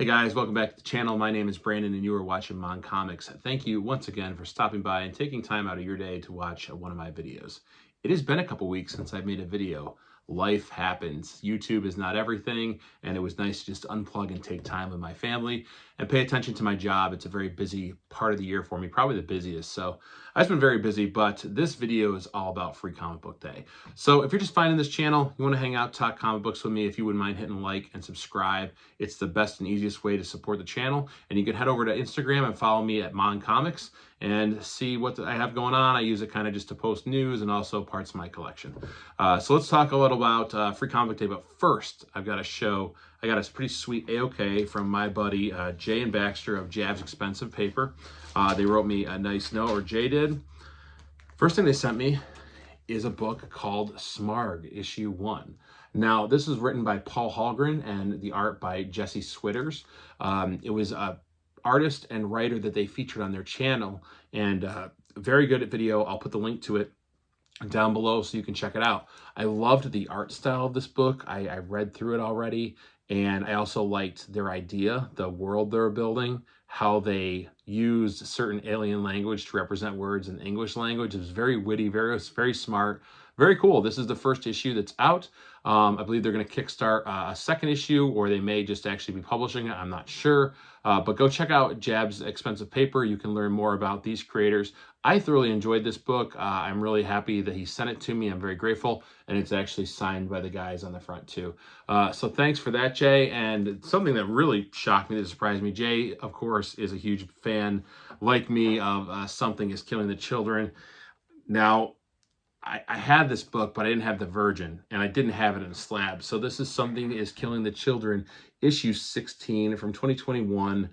guys, welcome back to the channel. My name is Brandon and you are watching Moncomics. Thank you once again for stopping by and taking time out of your day to watch one of my videos. It has been a couple weeks since I've made a video. Life happens. YouTube is not everything, and it was nice to just unplug and take time with my family and pay attention to my job. It's a very busy part of the year for me, probably the busiest. So I've been very busy, but this video is all about Free Comic Book Day. So if you're just finding this channel, you want to hang out, talk comic books with me, if you wouldn't mind hitting like and subscribe, it's the best and easiest way to support the channel. And you can head over to Instagram and follow me at M.O.N.Comics and see what I have going on. I use it kind of just to post news and also parts of my collection. So let's talk a little about Free Comic Book Day. But first, I've got I got a pretty sweet AOK from my buddy Jay and Baxter of Jab's Expensive Paper. They wrote me a nice note, or Jay did. First thing they sent me is a book called Smarg, issue 1. Now, this is written by Paul Hallgren and the art by Jesse Switters. It was a artist and writer that they featured on their channel, and very good video. I'll put the link to it down below so you can check it out. I loved the art style of this book. I read through it already, and I also liked their idea, the world they're building, how they used certain alien language to represent words in the English language. It was very witty, very smart, very cool. This is the first issue that's out. I believe they're going to kickstart a second issue, or they may just actually be publishing it. I'm not sure. But go check out Jab's Expensive Paper. You can learn more about these creators. I thoroughly enjoyed this book. I'm really happy that he sent it to me. I'm very grateful. And it's actually signed by the guys on the front too. So thanks for that, Jay. And something that really shocked me, that surprised me. Jay, of course, is a huge fan, like me, of Something is Killing the Children. Now, I had this book, but I didn't have the Virgin, and I didn't have it in a slab. So this is Something is Killing the Children, issue 16 from 2021.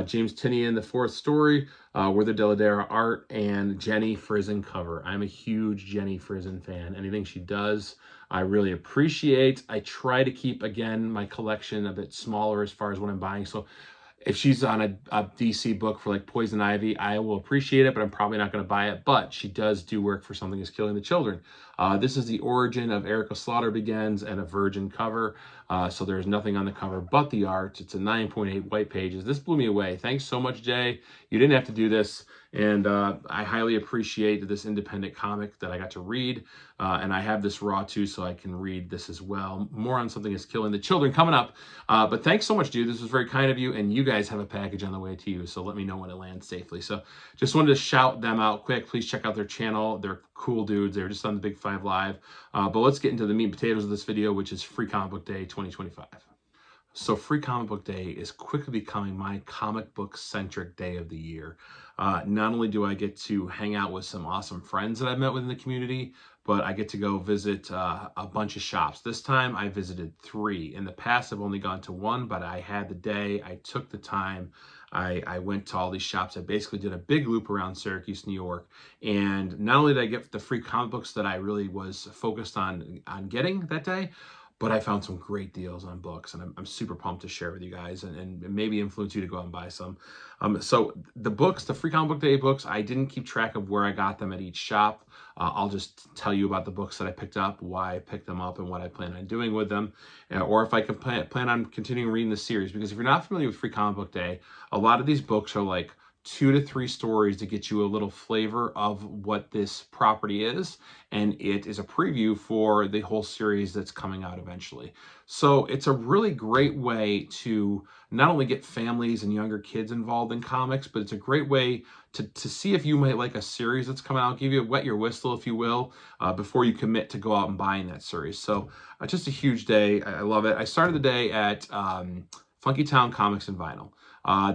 James Tynion, the fourth story, Werther Dell'Edera art, and Jenny Frison cover. I'm a huge Jenny Frison fan. Anything she does, I really appreciate. I try to keep, again, my collection a bit smaller as far as what I'm buying. So if she's on a DC book for like Poison Ivy, I will appreciate it, but I'm probably not going to buy it. But she does do work for Something is Killing the Children. This is the origin of Erica Slaughter Begins, and a Virgin cover. So there's nothing on the cover but the art. It's a 9.8 white pages. This blew me away. Thanks so much, Jay. You didn't have to do this. And I highly appreciate this independent comic that I got to read. And I have this raw too, so I can read this as well. More on Something is Killing the Children coming up. But thanks so much, dude. This was very kind of you. And you guys have a package on the way to you, so let me know when it lands safely. So just wanted to shout them out quick. Please check out their channel. They're cool dudes. They're just on the Big 5 Live. But let's get into the meat and potatoes of this video, which is Free Comic Book Day 2025. So Free Comic Book Day is quickly becoming my comic book centric day of the year. Not only do I get to hang out with some awesome friends that I've met within the community, but I get to go visit a bunch of shops. This time I visited 3. In the past, I've only gone to 1, but I had the day, I took the time, I went to all these shops. I basically did a big loop around Syracuse, New York. And not only did I get the free comic books that I really was focused on getting that day, but I found some great deals on books, and I'm super pumped to share with you guys and maybe influence you to go out and buy some. So the books, the Free Comic Book Day books, I didn't keep track of where I got them at each shop. I'll just tell you about the books that I picked up, why I picked them up, and what I plan on doing with them, or if I can plan on continuing reading the series. Because if you're not familiar with Free Comic Book Day, a lot of these books are like 2 to 3 stories to get you a little flavor of what this property is, and it is a preview for the whole series that's coming out eventually. So it's a really great way to not only get families and younger kids involved in comics, but it's a great way to see if you might like a series that's coming out, give you a wet your whistle, if you will, before you commit to go out and buying that series. So just a huge day. I love it. I started the day at Funky Town Comics and Vinyl.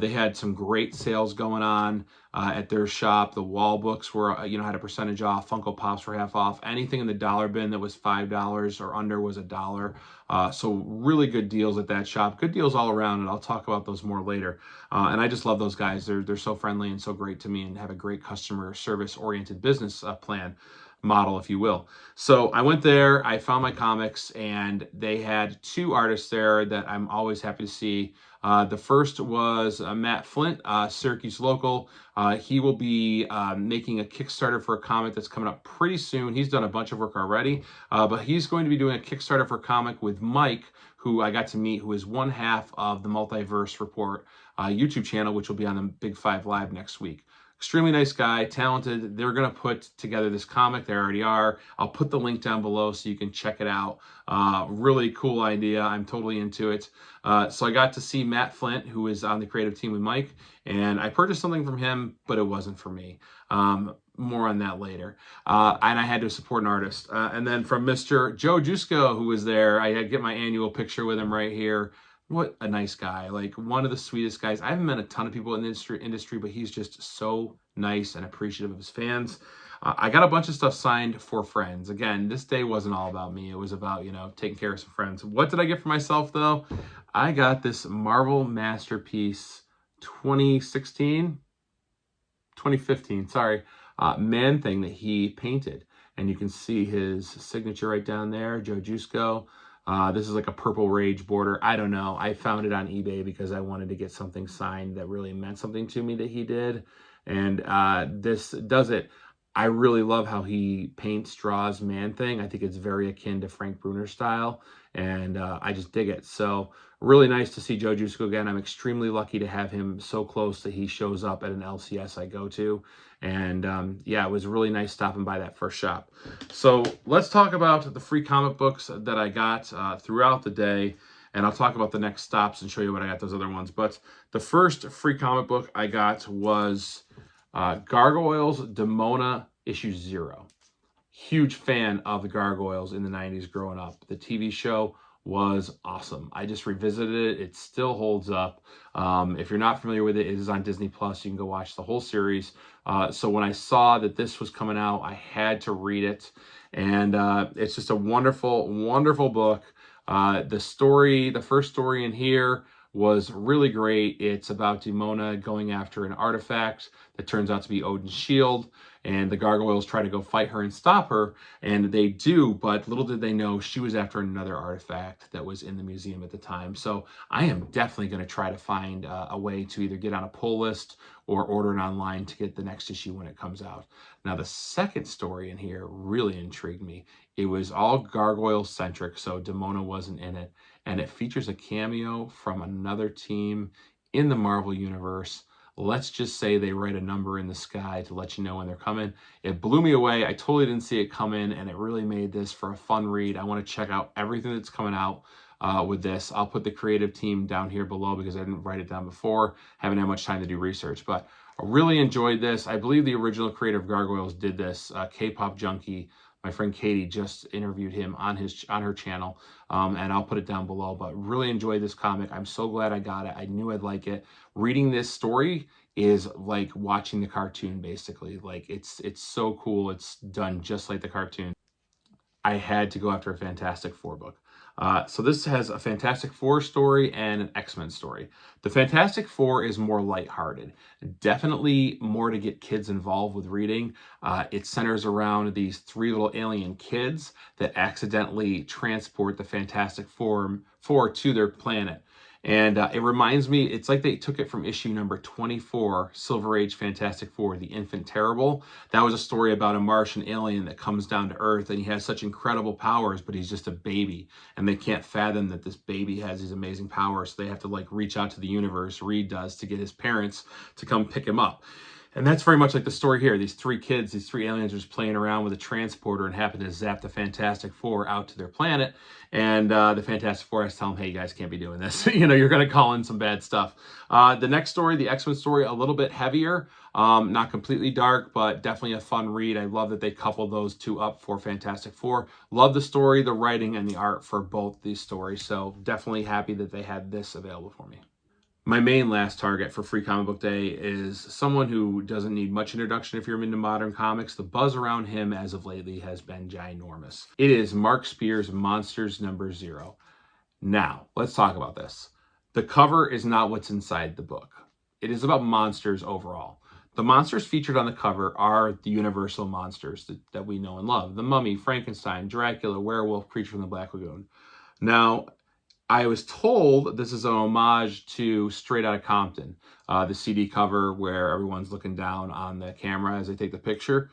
They had some great sales going on at their shop. The wall books were, had a percentage off. Funko Pops were half off. Anything in the dollar bin that was $5 or under was $1. So really good deals at that shop. Good deals all around, and I'll talk about those more later. And I just love those guys. They're so friendly and so great to me, and have a great customer service-oriented business plan model, if you will. So I went there, I found my comics, and they had 2 artists there that I'm always happy to see. The first was Matt Flint, Syracuse local. He will be making a Kickstarter for a comic that's coming up pretty soon. He's done a bunch of work already, but he's going to be doing a Kickstarter for a comic with Mike, who I got to meet, who is one half of the Multiverse Report YouTube channel, which will be on the Big 5 Live next week. Extremely nice guy, talented. They're going to put together this comic. They already are. I'll put the link down below so you can check it out. Really cool idea. I'm totally into it. So I got to see Matt Flint, who is on the creative team with Mike, and I purchased something from him, but it wasn't for me. More on that later. And I had to support an artist. And then from Mr. Joe Jusko, who was there, I had get my annual picture with him right here. What a nice guy, like one of the sweetest guys. I haven't met a ton of people in the industry, but he's just so nice and appreciative of his fans. I got a bunch of stuff signed for friends. Again, this day wasn't all about me. It was about, you know, taking care of some friends. What did I get for myself, though? I got this Marvel Masterpiece 2015, sorry, Man-Thing that he painted. And you can see his signature right down there, Joe Jusko. This is like a Purple Rage border. I don't know. I found it on eBay because I wanted to get something signed that really meant something to me that he did. And this does it. I really love how he paints, draws Man-Thing. I think it's very akin to Frank Bruner's style. And I just dig it. So really nice to see Joe Jusko again. I'm extremely lucky to have him so close that he shows up at an LCS I go to. And yeah, it was really nice stopping by that first shop. So let's talk about the free comic books that I got throughout the day. And I'll talk about the next stops and show you what I got those other ones. But the first free comic book I got was Gargoyles Demona issue 0. Huge fan of the Gargoyles in the 90s growing up. The TV show was awesome. I just revisited it. It still holds up. If you're not familiar with it, it is on Disney Plus. You can go watch the whole series. So when I saw that this was coming out, I had to read it. And it's just a wonderful, wonderful book. The first story in here was really great. It's about Demona going after an artifact that turns out to be Odin's shield, and the gargoyles try to go fight her and stop her, and they do, but little did they know she was after another artifact that was in the museum at the time. So I am definitely going to try to find a way to either get on a pull list or order it online to get the next issue when it comes out. Now, the second story in here really intrigued me. It was all gargoyle-centric, so Demona wasn't in it, and it features a cameo from another team in the Marvel Universe. Let's just say they write a number in the sky to let you know when they're coming. It blew me away. I totally didn't see it come in, and it really made this for a fun read. I want to check out everything that's coming out with this. I'll put the creative team down here below because I didn't write it down before. Haven't had much time to do research, but I really enjoyed this. I believe the original creator of Gargoyles did this. K-Pop Junkie, my friend Katie, just interviewed him on her channel, and I'll put it down below. But really enjoyed this comic. I'm so glad I got it. I knew I'd like it. Reading this story is like watching the cartoon, basically. Like it's so cool. It's done just like the cartoon. I had to go after a Fantastic Four book. So this has a Fantastic Four story and an X-Men story. The Fantastic Four is more lighthearted, definitely more to get kids involved with reading. It centers around these 3 little alien kids that accidentally transport the Fantastic Four to their planet. And it reminds me, it's like they took it from issue number 24, Silver Age Fantastic Four, The Infant Terrible. That was a story about a Martian alien that comes down to Earth, and he has such incredible powers, but he's just a baby. And they can't fathom that this baby has these amazing powers, so they have to like reach out to the universe, Reed does, to get his parents to come pick him up. And that's very much like the story here. These 3 kids, these 3 aliens are just playing around with a transporter and happen to zap the Fantastic Four out to their planet. And the Fantastic Four has to tell them, hey, you guys can't be doing this. You know, you're going to call in some bad stuff. The next story, the X-Men story, a little bit heavier. Not completely dark, but definitely a fun read. I love that they coupled those 2 up for Fantastic Four. Love the story, the writing, and the art for both these stories. So definitely happy that they had this available for me. My main last target for Free Comic Book Day is someone who doesn't need much introduction if you're into modern comics. The buzz around him as of lately has been ginormous. It is Mark Spear's Monsters #0. Now, let's talk about this. The cover is not what's inside the book. It is about monsters overall. The monsters featured on the cover are the universal monsters that we know and love. The Mummy, Frankenstein, Dracula, Werewolf, Creature from the Black Lagoon. Now, I was told this is an homage to Straight Outta Compton, the CD cover where everyone's looking down on the camera as they take the picture.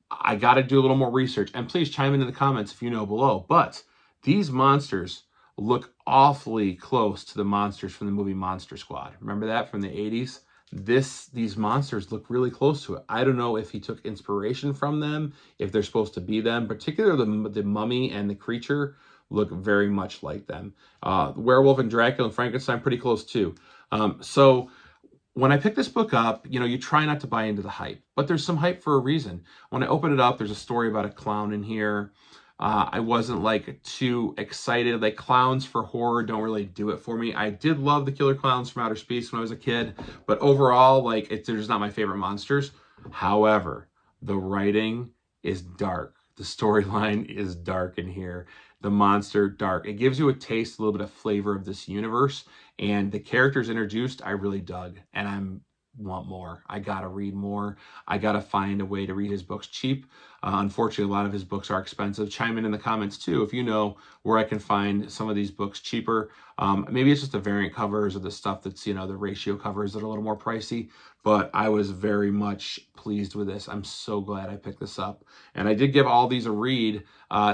I got to do a little more research, and please chime in the comments if you know below. But these monsters look awfully close to the monsters from the movie Monster Squad. Remember that from the 80s? These monsters look really close to it. I don't know if he took inspiration from them, if they're supposed to be them. Particularly the mummy and the creature look very much like them. The werewolf and Dracula and Frankenstein pretty close too. So when I picked this book up, you try not to buy into the hype, but there's some hype for a reason. When I open it up, there's a story about a clown in here. I wasn't like too excited. Like, clowns for horror don't really do it for me. I did love the Killer Clowns from Outer Space when I was a kid, but overall, like, they're just not my favorite monsters. However, the writing is dark. The storyline is dark in here. The monster, dark. It gives you a taste, a little bit of flavor of this universe, and the characters introduced, I really dug, and I want more. I gotta read more. I gotta find a way to read his books cheap. Unfortunately, a lot of his books are expensive. Chime in the comments too if you know where I can find some of these books cheaper. Maybe it's just the variant covers or the stuff that's, the ratio covers that are a little more pricey, but I was very much pleased with this. I'm so glad I picked this up. And I did give all these a read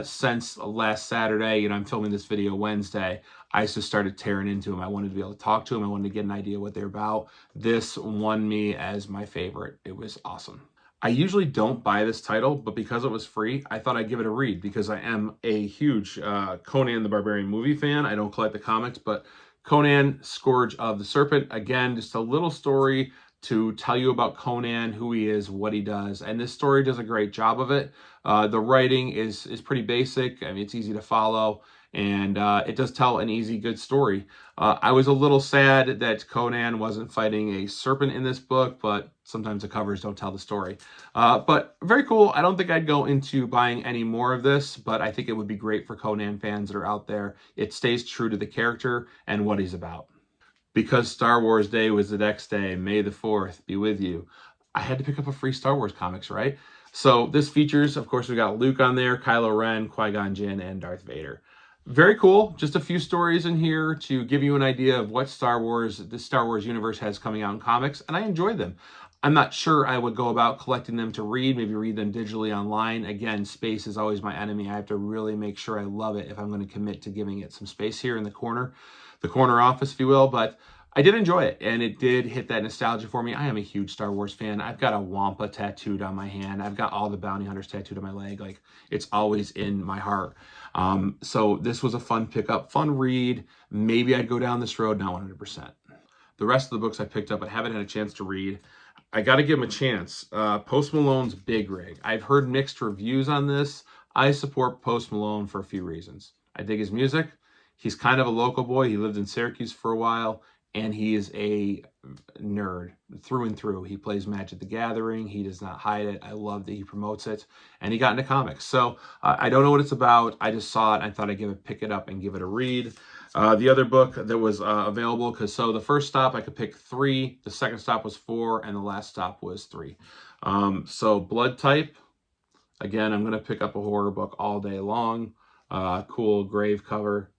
since last Saturday. I'm filming this video Wednesday. I just started tearing into them. I wanted to be able to talk to them. I wanted to get an idea what they're about. This won me as my favorite. It was awesome. I usually don't buy this title, but because it was free, I thought I'd give it a read because I am a huge Conan the Barbarian movie fan. I don't collect the comics, but Conan, Scourge of the Serpent, again, just a little story to tell you about Conan, who he is, what he does. And this story does a great job of it. The writing is pretty basic. I mean, it's easy to follow. And it does tell an easy, good story. I was a little sad that Conan wasn't fighting a serpent in this book, but sometimes the covers don't tell the story. But very cool. I don't think I'd go into buying any more of this, but I think it would be great for Conan fans that are out there. It stays true to the character and what he's about. Because Star Wars Day was the next day, May the 4th be with you, I had to pick up a free Star Wars comics, right? So this features, of course, we got Luke on there, Kylo Ren, Qui-Gon Jinn, and Darth Vader. Very cool. Just a few stories in here to give you an idea of what this Star Wars universe has coming out in comics, and I enjoyed them. I'm not sure I would go about collecting them to read, maybe read them digitally online. Again, space is always my enemy. I have to really make sure I love it if I'm going to commit to giving it some space here in the corner office, if you will. But I did enjoy it, and it did hit that nostalgia for me. I am a huge Star Wars fan. I've got a Wampa tattooed on my hand. I've got all the bounty hunters tattooed on my leg. Like, it's always in my heart. So this was a fun pickup, fun read. Maybe I'd go down this road, not 100%. The rest of the books I picked up, I haven't had a chance to read. I got to give them a chance. Post Malone's Big Rig. I've heard mixed reviews on this. I support Post Malone for a few reasons. I dig his music. He's kind of a local boy. He lived in Syracuse for a while, and he is a nerd through and through. He plays Magic the Gathering. He does not hide it. I love that he promotes it, and he got into comics. So I don't know what it's about. I just saw it. I thought I'd pick it up and give it a read. The other book that was available, so the first stop I could pick 3, the second stop was 4, and the last stop was 3. So Blood Type, again, I'm going to pick up a horror book all day long. Cool grave cover.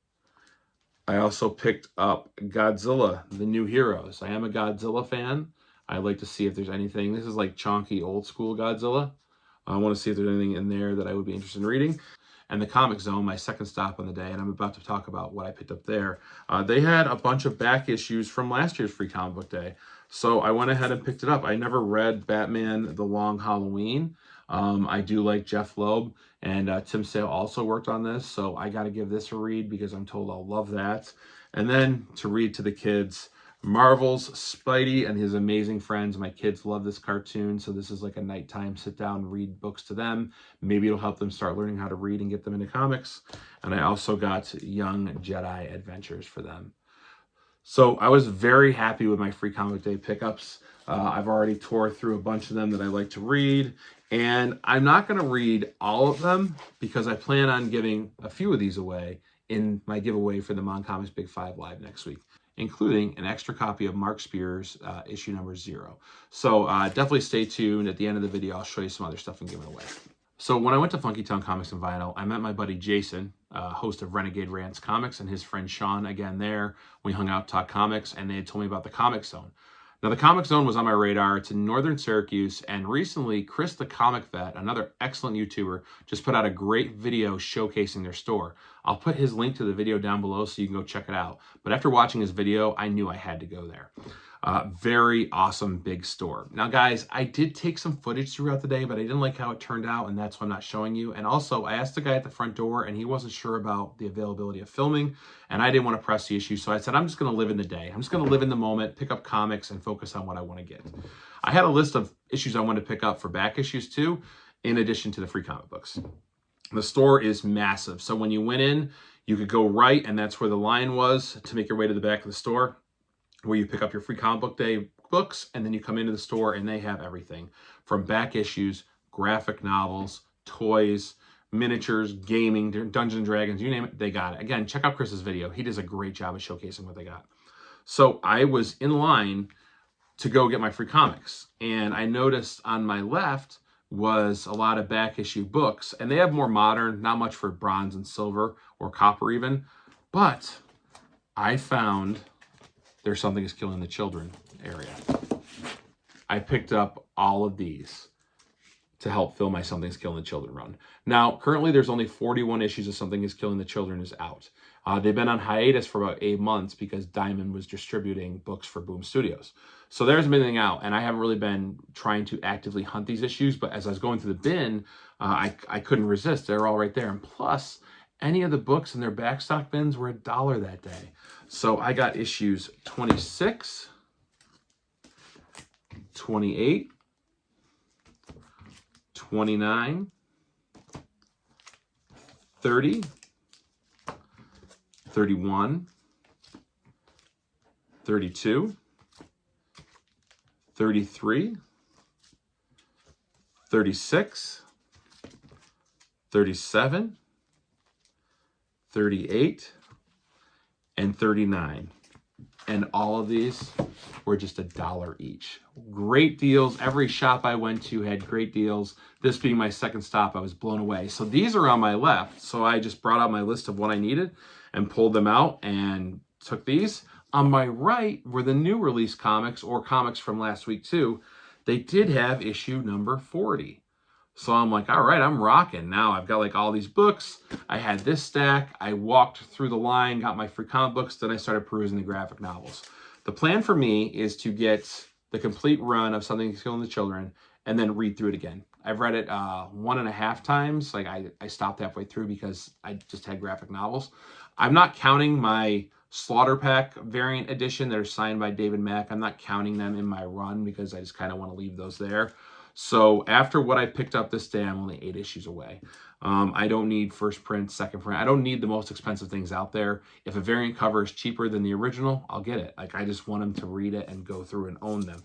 I also picked up Godzilla, The New Heroes. I am a Godzilla fan. I like to see if there's anything. This is like chonky, old school Godzilla. I want to see if there's anything in there that I would be interested in reading. And the Comix Zone, my second stop on the day, and I'm about to talk about what I picked up there. They had a bunch of back issues from last year's Free Comic Book Day. So I went ahead and picked it up. I never read Batman The Long Halloween. I do like Jeff Loeb, and Tim Sale also worked on this, so I got to give this a read because I'm told I'll love that. And then to read to the kids, Marvel's Spidey and His Amazing Friends. My kids love this cartoon, so this is like a nighttime sit down read books to them. Maybe it'll help them start learning how to read and get them into comics. And I also got Young Jedi Adventures for them. So I was very happy with my Free Comic Day pickups. I've already tore through a bunch of them that I like to read, and I'm not going to read all of them because I plan on giving a few of these away in my giveaway for the Moncomics Big 5 Live next week, including an extra copy of Mark Spears issue number 0. So definitely stay tuned. At the end of the video, I'll show you some other stuff I'm giving away. So when I went to Funky Town Comics and Vinyl, I met my buddy Jason, host of Renegade Rants Comics, and his friend Sean, again there. We hung out, talked comics, and they had told me about the Comix Zone. Now, the Comix Zone was on my radar. It's in northern Syracuse, and recently, Chris the Comic Vet, another excellent YouTuber, just put out a great video showcasing their store. I'll put his link to the video down below so you can go check it out. But after watching his video, I knew I had to go there. Very awesome big store. Now, guys, I did take some footage throughout the day, but I didn't like how it turned out, and that's why I'm not showing you. And also, I asked the guy at the front door, and he wasn't sure about the availability of filming, and I didn't want to press the issue, so I said, I'm just going to live in the day. I'm just going to live in the moment, pick up comics, and focus on what I want to get. I had a list of issues I wanted to pick up for back issues, too, in addition to the free comic books. The store is massive, so when you went in, you could go right, and that's where the line was to make your way to the back of the store, where you pick up your free comic book day books, and then you come into the store and they have everything from back issues, graphic novels, toys, miniatures, gaming, Dungeons and Dragons, you name it, they got it. Again, check out Chris's video. He does a great job of showcasing what they got. So I was in line to go get my free comics, and I noticed on my left was a lot of back issue books, and they have more modern, not much for bronze and silver or copper even, but I found There's Something Is Killing the Children area. I picked up all of these to help fill my Something's Killing the Children run. Now, currently there's only 41 issues of Something Is Killing the Children is out. They've been on hiatus for about 8 months because Diamond was distributing books for Boom Studios. So there's been anything out, and I haven't really been trying to actively hunt these issues, but as I was going through the bin, I couldn't resist. They're all right there. And plus, any of the books in their backstock bins were $1 that day. So I got issues 26, 28, 29, 30, 31, 32, 33, 36, 37, 38, and 39. And all of these were just $1 each. Great deals. Every shop I went to had great deals. This being my second stop, I was blown away. So these are on my left. So I just brought out my list of what I needed and pulled them out and took these. On my right were the new release comics, or comics from last week too. They did have issue number 40. So I'm like, all right, I'm rocking. Now I've got like all these books. I had this stack. I walked through the line, got my free comic books. Then I started perusing the graphic novels. The plan for me is to get the complete run of Something Is Killing the Children and then read through it again. I've read it 1.5 times. Like I stopped halfway through because I just had graphic novels. I'm not counting my Slaughter Pack variant edition that are signed by David Mack. I'm not counting them in my run because I just kind of want to leave those there. So after what I picked up this day, I'm only 8 issues away. I don't need first print, second print. I don't need the most expensive things out there. If a variant cover is cheaper than the original, I'll get it. Like, I just want them to read it and go through and own them.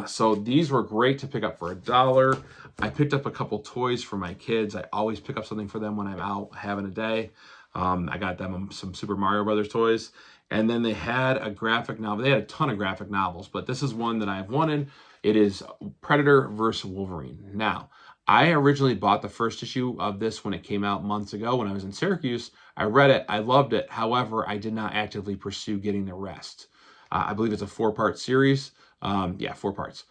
So these were great to pick up for $1. I picked up a couple toys for my kids. I always pick up something for them when I'm out having a day. I got them some Super Mario Brothers toys. And then they had a graphic novel. They had a ton of graphic novels, but this is one that I've wanted. It is Predator versus Wolverine. Now, I originally bought the first issue of this when it came out months ago when I was in Syracuse. I read it. I loved it. However, I did not actively pursue getting the rest. I believe it's a 4-part series. Yeah, 4 parts.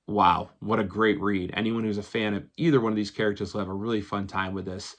Wow, what a great read. Anyone who's a fan of either one of these characters will have a really fun time with this.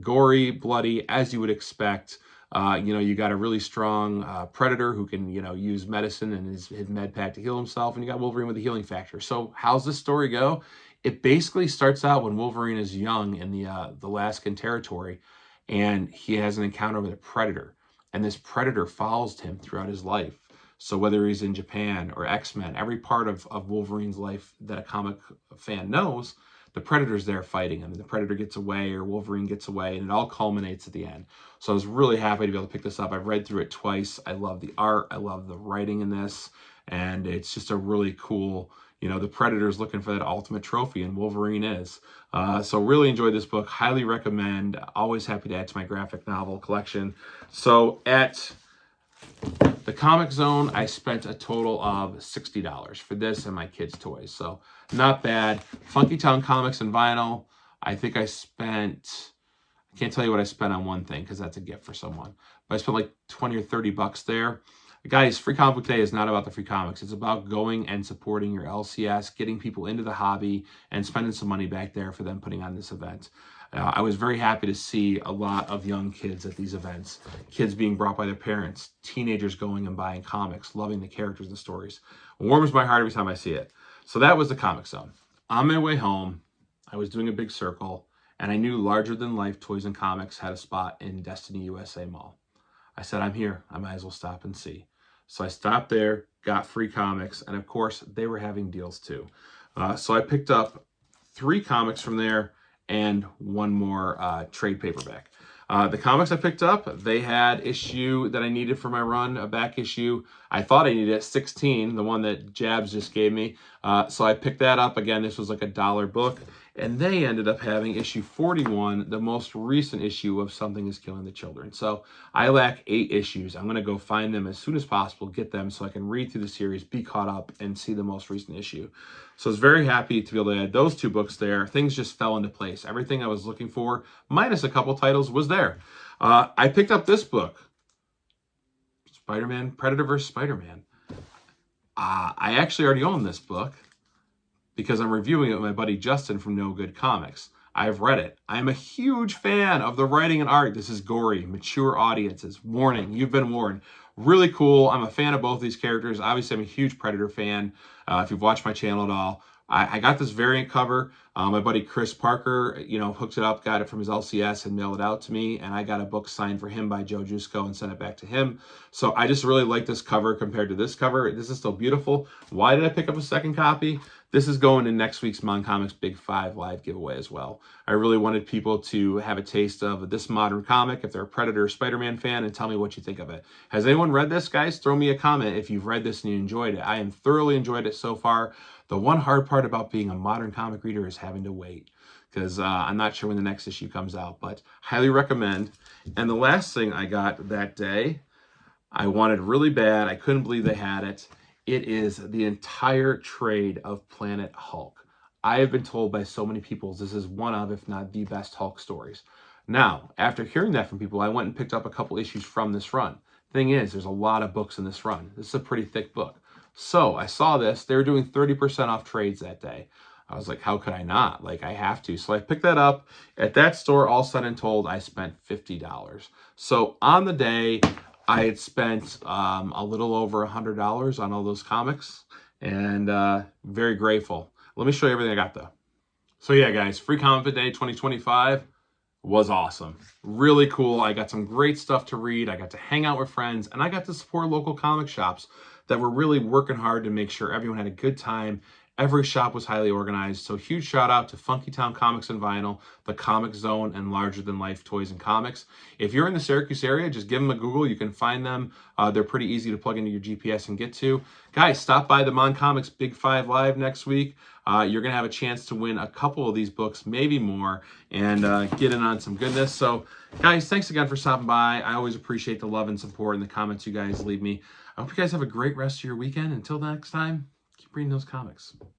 Gory, bloody, as you would expect. You got a really strong Predator who can, use medicine and his med pack to heal himself, and you got Wolverine with the healing factor. So how's this story go? It basically starts out when Wolverine is young in the Alaskan territory, and he has an encounter with a Predator, and this Predator follows him throughout his life. So whether he's in Japan or X-Men, every part of Wolverine's life that a comic fan knows, the Predator's there fighting him. The Predator gets away or Wolverine gets away, and it all culminates at the end. So I was really happy to be able to pick this up. I've read through it twice. I love the art. I love the writing in this. And it's just a really cool, the Predator's looking for that ultimate trophy, and Wolverine is. So really enjoyed this book. Highly recommend. Always happy to add to my graphic novel collection. So at the Comix Zone, I spent a total of $60 for this and my kids' toys. So not bad. Funky Town Comics and Vinyl, I think I can't tell you what I spent on one thing because that's a gift for someone. But I spent like 20 or 30 bucks there. Guys, Free Comic Book Day is not about the free comics. It's about going and supporting your LCS, getting people into the hobby, and spending some money back there for them putting on this event. I was very happy to see a lot of young kids at these events, kids being brought by their parents, teenagers going and buying comics, loving the characters and the stories. It warms my heart every time I see it. So that was the Comix Zone. On my way home, I was doing a big circle, and I knew Larger Than Life Toys and Comics had a spot in Destiny USA Mall. I said, I'm here. I might as well stop and see. So I stopped there, got free comics, and of course, they were having deals too. So I picked up 3 comics from there and 1 more trade paperback. The comics I picked up, they had issue that I needed for my run, a back issue. I thought I needed 16, the one that Jabs just gave me. So I picked that up. Again, this was like a $1 book. And they ended up having issue 41, the most recent issue of Something is Killing the Children. So I lack 8 issues. I'm going to go find them as soon as possible, get them so I can read through the series, be caught up, and see the most recent issue. So I was very happy to be able to add those 2 books there. Things just fell into place. Everything I was looking for, minus a couple titles, was there. I picked up this book, Spider-Man, Predator vs. Spider-Man. I actually already own this book, because I'm reviewing it with my buddy Justin from No Good Comics. I've read it. I'm a huge fan of the writing and art. This is gory, mature audiences. Warning, you've been warned. Really cool. I'm a fan of both these characters. Obviously, I'm a huge Predator fan. If you've watched my channel at all, I got this variant cover. My buddy Chris Parker, hooked it up, got it from his LCS and mailed it out to me. And I got a book signed for him by Joe Jusko and sent it back to him. So I just really like this cover compared to this cover. This is still beautiful. Why did I pick up a second copy? This is going in next week's Moncomics Big 5 live giveaway as well. I really wanted people to have a taste of this modern comic, if they're a Predator or Spider-Man fan, and tell me what you think of it. Has anyone read this, guys? Throw me a comment if you've read this and you enjoyed it. I have thoroughly enjoyed it so far. The one hard part about being a modern comic reader is having to wait, because I'm not sure when the next issue comes out, but highly recommend. And the last thing I got that day, I wanted really bad. I couldn't believe they had it. It is the entire trade of Planet Hulk. I have been told by so many people this is one of, if not the best Hulk stories. Now, after hearing that from people, I went and picked up a couple issues from this run. Thing is, there's a lot of books in this run. This is a pretty thick book. So I saw this. They were doing 30% off trades that day. I was like, how could I not? Like, I have to. So I picked that up. At that store, all said and told, I spent $50. So on the day, I had spent a little over $100 on all those comics, and very grateful. Let me show you everything I got, though. So yeah, guys, Free Comic Book Day 2025 was awesome. Really cool. I got some great stuff to read. I got to hang out with friends, and I got to support local comic shops that were really working hard to make sure everyone had a good time. Every shop was highly organized. So huge shout out to Funky Town Comics and Vinyl, the Comix Zone, and Larger Than Life Toys and Comics. If you're in the Syracuse area, just give them a Google. You can find them. They're pretty easy to plug into your GPS and get to. Guys, stop by the Moncomics Big 5 Live next week. You're going to have a chance to win a couple of these books, maybe more, and get in on some goodness. So, guys, thanks again for stopping by. I always appreciate the love and support and the comments you guys leave me. I hope you guys have a great rest of your weekend. Until next time, keep reading those comics.